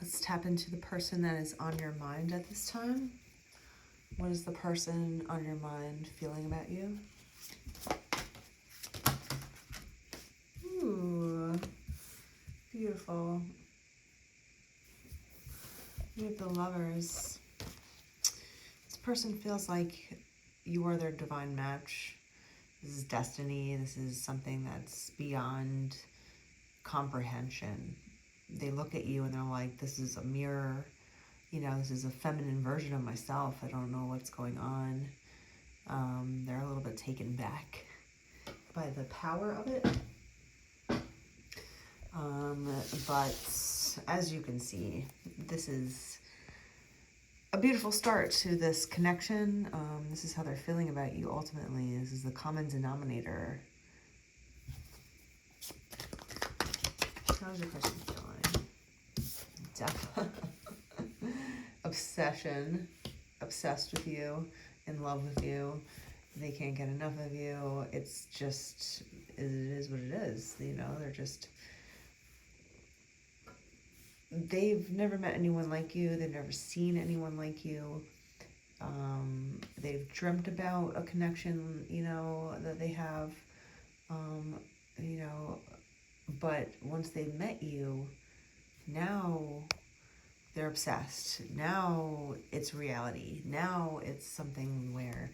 Let's tap into the person that is on your mind at this time. What is the person on your mind feeling about you? Ooh, beautiful. You have the Lovers. This person feels like you are their divine match. This is destiny. This is something that's beyond comprehension. They look at you and they're like, this is a mirror. You know, this is a feminine version of myself. I don't know what's going on. They're a little bit taken back by the power of it. But as you can see, this is a beautiful start to this connection. This is how they're feeling about you ultimately. This is the common denominator. How's your person feeling? Obsession. Obsessed with you. In love with you. They can't get enough of you. It's just, it is what it is. You know, they're just, they've never met anyone like you. They've never seen anyone like you. They've dreamt about a connection, you know, that they have, you know, but once they met you, now they're obsessed. Now it's reality. Now it's something where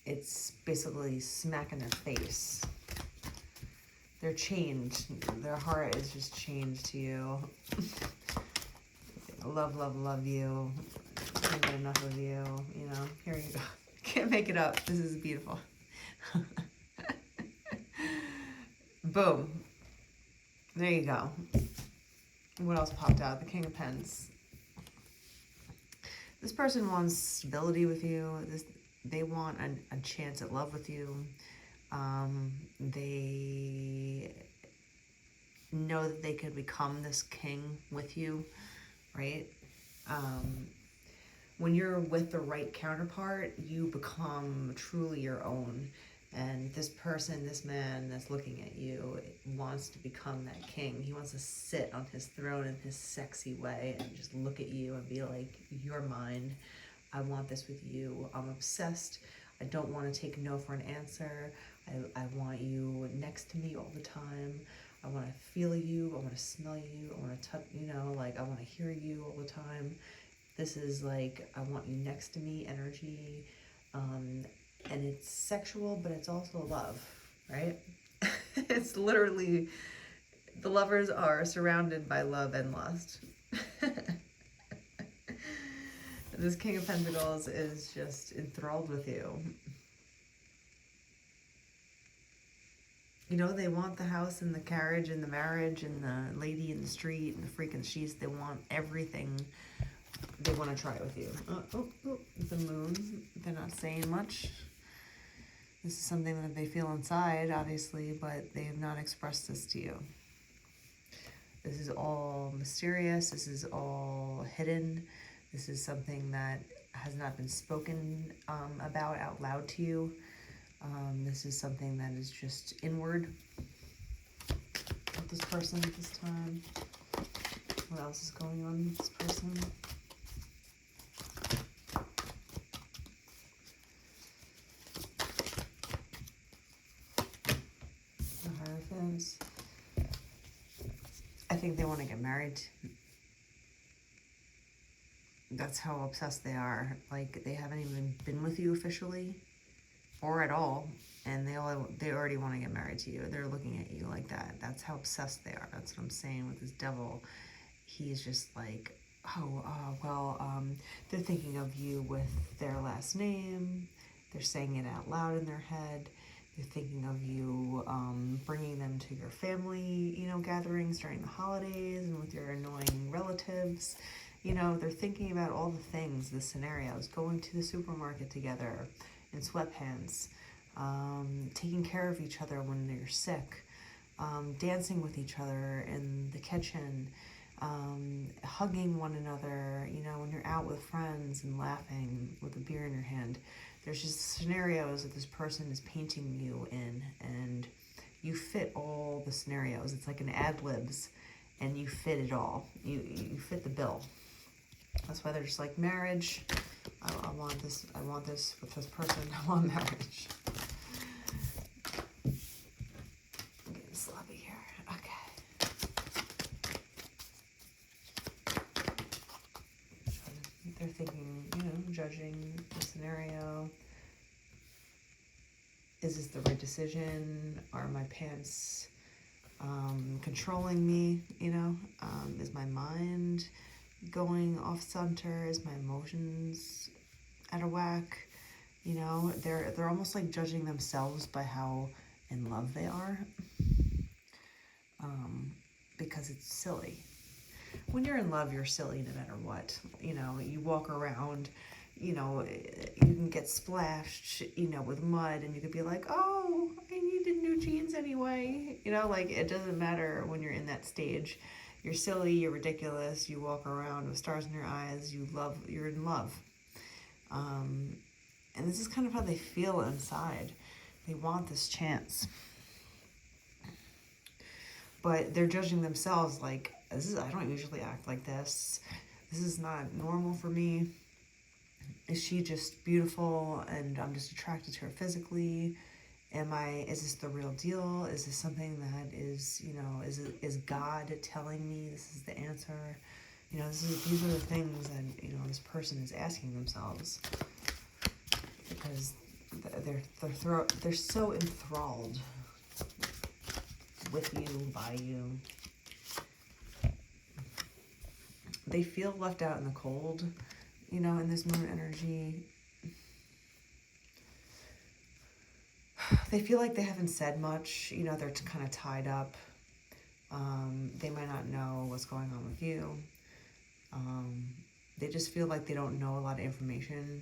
it's basically smack in their face. They're changed. Their heart is just changed to you. Love, love, love you. Can't get enough of you. You know, here you go. Can't make it up. This is beautiful. Boom. There you go. What else popped out? The King of Pens. This person wants stability with you. They want a chance at love with you. They know that they could become this king with you, right? When you're with the right counterpart, you become truly your own. And this person, this man that's looking at you wants to become that king. He wants to sit on his throne in his sexy way and just look at you and be like, you're mine. I want this with you. I'm obsessed. I don't want to take no for an answer. I want you next to me all the time. I want to feel you. I want to smell you. I want to touch, you know, like I want to hear you all the time. This is like, I want you next to me energy. And it's sexual, but it's also love, right? It's literally, the lovers are surrounded by love and lust. This King of Pentacles is just enthralled with you. You know, they want the house and the carriage and the marriage and the lady in the street and the freaking sheets. They want everything. They want to try it with you. The moon. They're not saying much. This is something that they feel inside, obviously, but they have not expressed this to you. This is all mysterious. This is all hidden. This is something that has not been spoken about out loud to you. This is something that is just inward with this person at this time. What else is going on with this person? The Hierophants. I think they want to get married. That's how obsessed they are. Like, they haven't even been with you officially or at all, and they already want to get married to you. They're looking at you like that. That's how obsessed they are. That's what I'm saying with this devil. He's just like, they're thinking of you with their last name. They're saying it out loud in their head. They're thinking of you bringing them to your family, you know, gatherings during the holidays and with your annoying relatives. You know, they're thinking about all the things, the scenarios, going to the supermarket together in sweatpants, taking care of each other when they're sick, dancing with each other in the kitchen, hugging one another, you know, when you're out with friends and laughing with a beer in your hand. There's just scenarios that this person is painting you in, and you fit all the scenarios. It's like an ad-libs, and you fit it all. You fit the bill. That's why they're just like, marriage. I want this. I want this with this person. I want marriage. I'm getting sloppy here. Okay. They're thinking, judging the scenario. Is this the right decision? Are my parents controlling me? Is my mind going off center? Is my emotions out of whack? They're almost like judging themselves by how in love they are, because it's silly. When you're in love, you're silly no matter what. You walk around, you can get splashed, with mud, and you could be like, oh, I needed new jeans anyway. It doesn't matter when you're in that stage. You're silly, you're ridiculous, you walk around with stars in your eyes, you're in love. And this is kind of how they feel inside. They want this chance. But they're judging themselves like, I don't usually act like this. This is not normal for me. Is she just beautiful and I'm just attracted to her physically? Is this the real deal? Is this something that is, is God telling me this is the answer? These are the things that, this person is asking themselves, because they're so enthralled with you, by you. They feel left out in the cold, in this moon energy. They feel like they haven't said much, they're kind of tied up. They might not know what's going on with you. They just feel like they don't know a lot of information,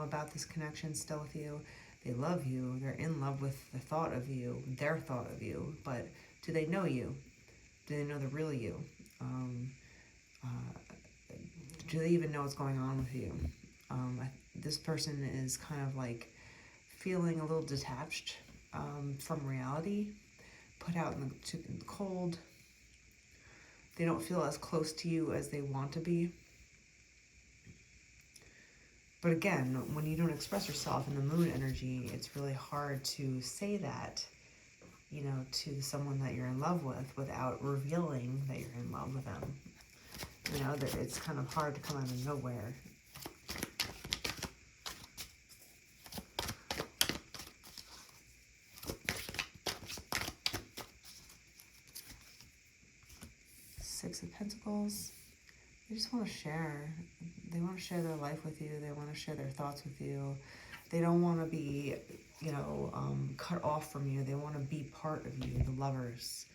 about this connection still with you. They love you. They're in love with the thought of you, their thought of you. But do they know you? Do they know the real you? Do they even know what's going on with you? This person is kind of like feeling a little detached from reality, put out in the cold. They don't feel as close to you as they want to be. But again, when you don't express yourself in the moon energy, it's really hard to say that, to someone that you're in love with without revealing that you're in love with them. It's kind of hard to come out of nowhere. Six of Pentacles. They just want to share. They want to share their life with you. They want to share their thoughts with you. They don't want to be, cut off from you. They want to be part of you, the lovers.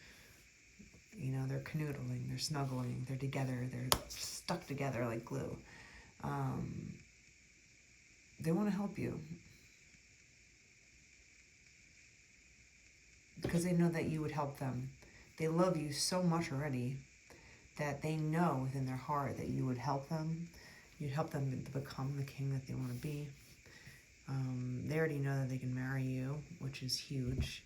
They're canoodling, they're snuggling, they're together, they're stuck together like glue. They want to help you, because they know that you would help them. They love you so much already that they know within their heart that you would help them. You'd help them to become the king that they want to be. They already know that they can marry you, which is huge.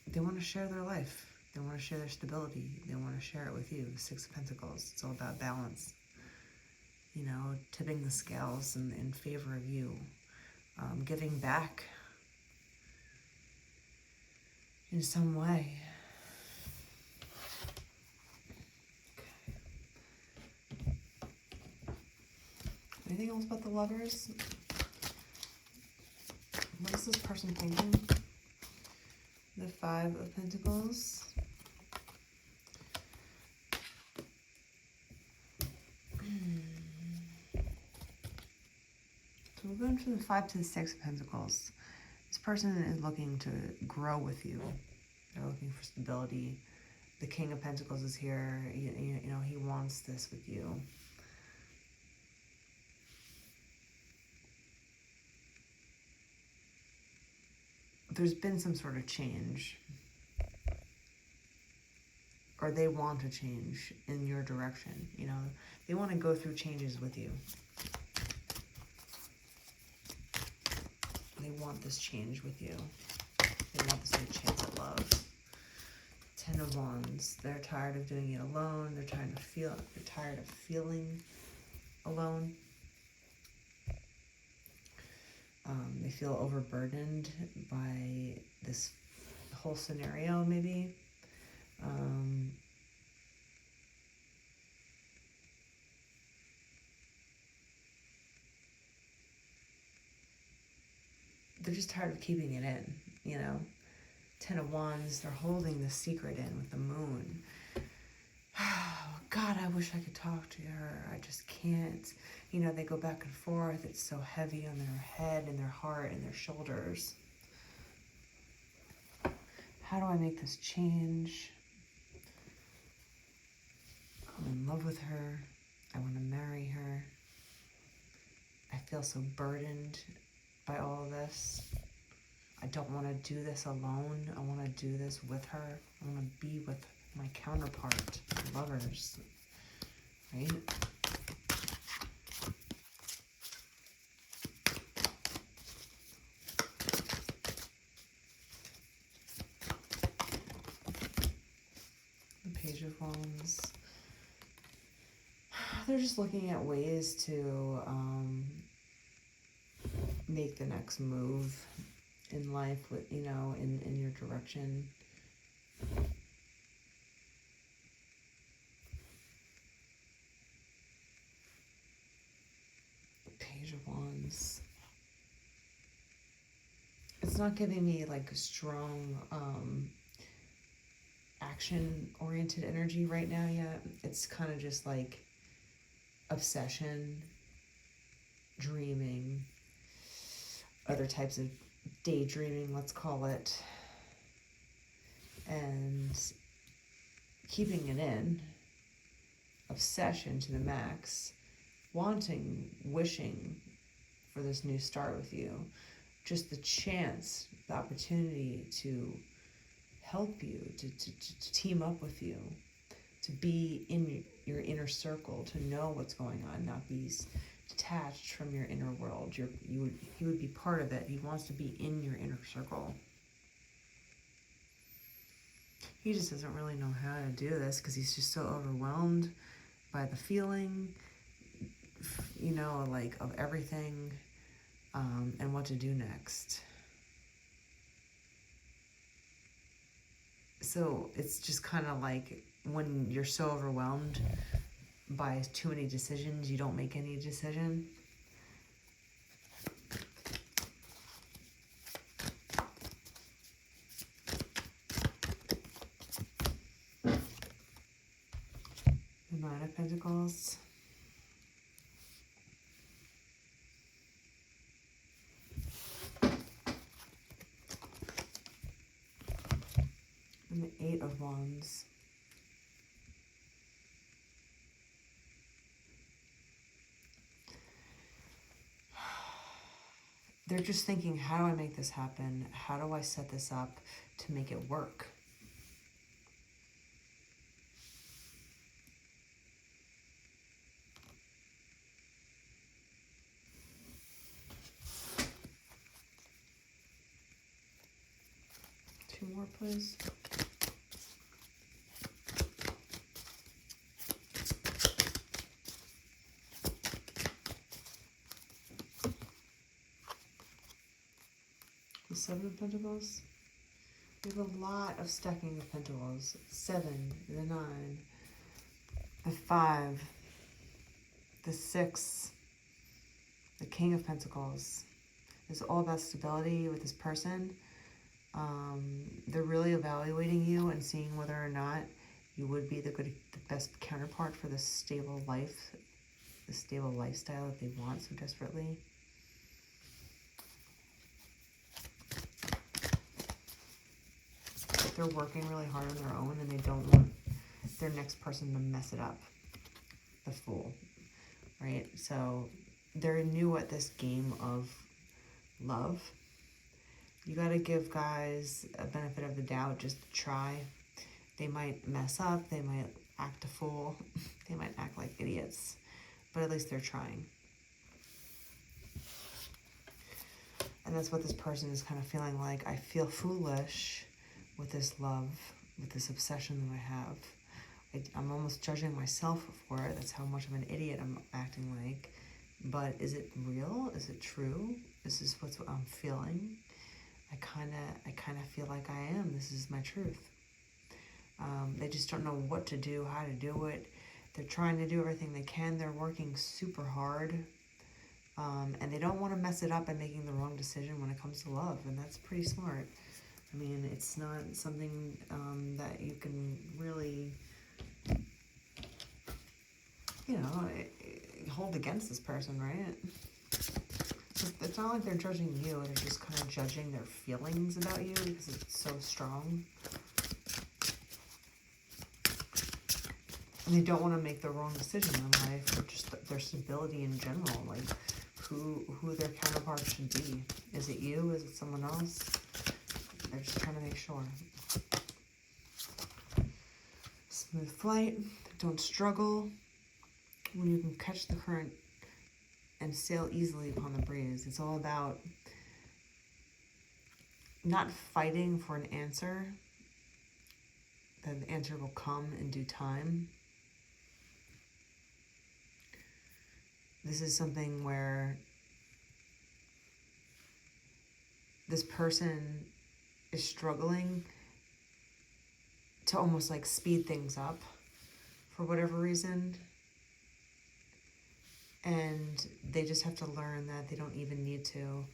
They want to share their life. They want to share their stability. They want to share it with you. Six of Pentacles. It's all about balance. Tipping the scales in favor of you. Giving back in some way. Okay. Anything else about the lovers? What is this person thinking? The Five of Pentacles. So we're going from the Five to the Six of Pentacles. This person is looking to grow with you. They're looking for stability. The King of Pentacles is here. He wants this with you. There's been some sort of change, or they want to change in your direction. They want to go through changes with you. They want this change with you. They want this new chance at love. Ten Ten of Wands. They're tired of doing it alone. They're tired of feeling alone. They feel overburdened by this whole scenario, maybe. They're just tired of keeping it in, you know. Ten of Wands, they're holding the secret in with the moon. God, I wish I could talk to her. I just can't. You know, they go back and forth. It's so heavy on their head and their heart and their shoulders. How do I make this change? I'm in love with her. I want to marry her. I feel so burdened by all of this. I don't want to do this alone. I want to do this with her. I want to be with my counterpart, lovers, right? The Page of Wands. They're just looking at ways to make the next move in life, with, you know, in your direction. Page of Wands. It's not giving me like a strong action-oriented energy right now yet. It's kind of just like obsession, dreaming, other types of daydreaming, let's call it, and keeping it in, obsession to the max, wanting, wishing for this new start with you, just the chance, the opportunity to help you, to team up with you, to be in your inner circle, to know what's going on, not be detached from your inner world. He would be part of it. He wants to be in your inner circle. He just doesn't really know how to do this because he's just so overwhelmed by the feeling, you know, like of everything, and what to do next. So it's just kind of like when you're so overwhelmed by too many decisions, you don't make any decision. The Nine of Pentacles. And the Eight of Wands. They're just thinking, how do I make this happen? How do I set this up to make it work? Two more, please. The Seven of Pentacles. We have a lot of stacking of Pentacles. 7, the 9, the 5, the 6, the King of Pentacles. It's all about stability with this person. They're really evaluating you and seeing whether or not you would be the best counterpart for this stable life, the stable lifestyle that they want so desperately. They're working really hard on their own and they don't want their next person to mess it up. The Fool, right? So they're new at this game of love. You got to give guys a benefit of the doubt, just to try. They might mess up, they might act a fool, they might act like idiots, but at least they're trying. And that's what this person is kind of feeling like. I feel foolish with this love with this obsession that I have. I'm almost judging myself for it. That's how much of an idiot I'm acting like. But is it real? Is it true? Is this what I'm feeling? I kind of feel like I am. This is my truth. They just don't know what to do, how to do it. They're trying to do everything they can. They're working super hard. And they don't want to mess it up by making the wrong decision when it comes to love. And that's pretty smart. I mean, it's not something that you can really, hold against this person, right? It's not like they're judging you. They're just kind of judging their feelings about you because it's so strong. And they don't want to make the wrong decision in life, or just their stability in general, like who their counterpart should be. Is it you? Is it someone else? They're just trying to make sure. Smooth flight. Don't struggle. When you can catch the current and sail easily upon the breeze. It's all about not fighting for an answer. That the answer will come in due time. This is something where this person is struggling to almost like speed things up for whatever reason. And they just have to learn that they don't even need to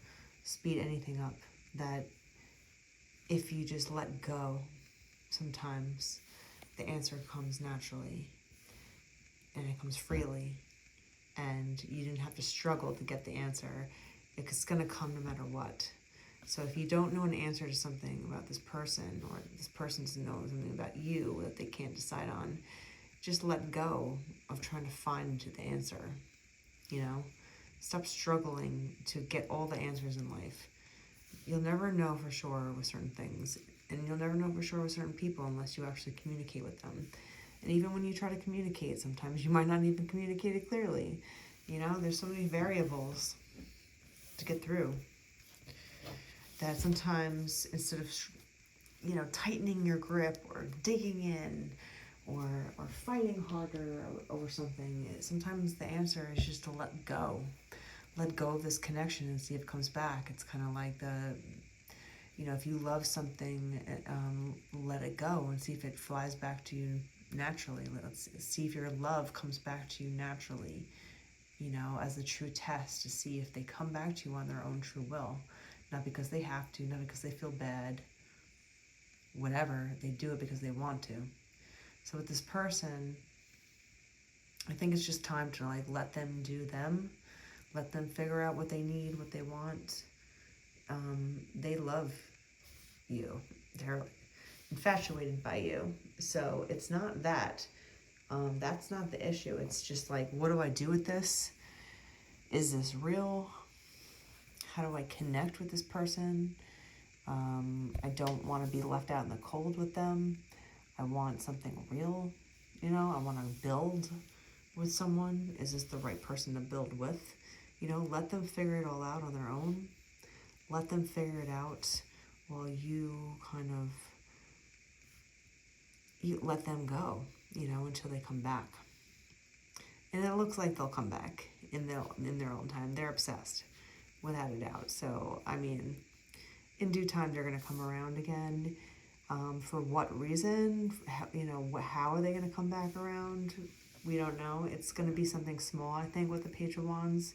speed anything up. That if you just let go, sometimes the answer comes naturally and it comes freely. And you didn't have to struggle to get the answer. It's going to come no matter what. So if you don't know an answer to something about this person, or this person doesn't know something about you that they can't decide on, just let go of trying to find the answer. Stop struggling to get all the answers in life. You'll never know for sure with certain things, and you'll never know for sure with certain people unless you actually communicate with them. And even when you try to communicate, sometimes you might not even communicate it clearly. There's so many variables to get through that sometimes instead of, tightening your grip or digging in or fighting harder over something, sometimes the answer is just to let go. Let go of this connection and see if it comes back. It's kind of like if you love something, let it go and see if it flies back to you naturally. Let's see if your love comes back to you naturally, as a true test to see if they come back to you on their own true will. Not because they have to, not because they feel bad, whatever. They do it because they want to. So with this person, I think it's just time to let them do them. Let them figure out what they need, what they want. They love you. They're infatuated by you. So it's not that. That's not the issue. It's just what do I do with this? Is this real? How do I connect with this person? I don't want to be left out in the cold with them. I want something real. I want to build with someone. Is this the right person to build with? Let them figure it all out on their own. Let them figure it out while you you let them go, until they come back. And it looks like they'll come back in their own time. They're obsessed, without a doubt. So, in due time, they're going to come around again. For what reason? How are they going to come back around? We don't know. It's going to be something small, I think, with the Page of Wands.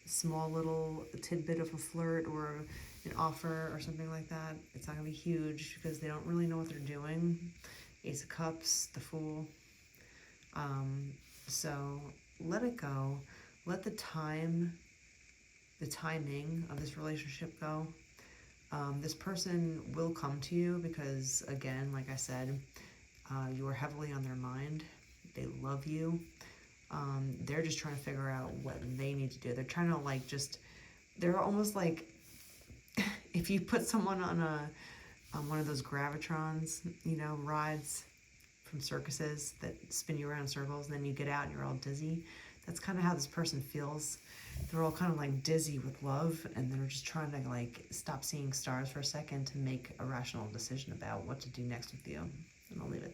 A small little tidbit of a flirt or an offer or something like that. It's not going to be huge because they don't really know what they're doing. Ace of Cups, the Fool. So let it go. Let the timing of this relationship go. This person will come to you because, again, like I said, you are heavily on their mind. They love you. They're just trying to figure out what they need to do. They're trying to they're almost like if you put someone on one of those gravitrons, rides from circuses that spin you around in circles, and then you get out and you're all dizzy. That's kind of how this person feels. They're all kind of dizzy with love, and they're just trying to stop seeing stars for a second to make a rational decision about what to do next with you. I'll leave it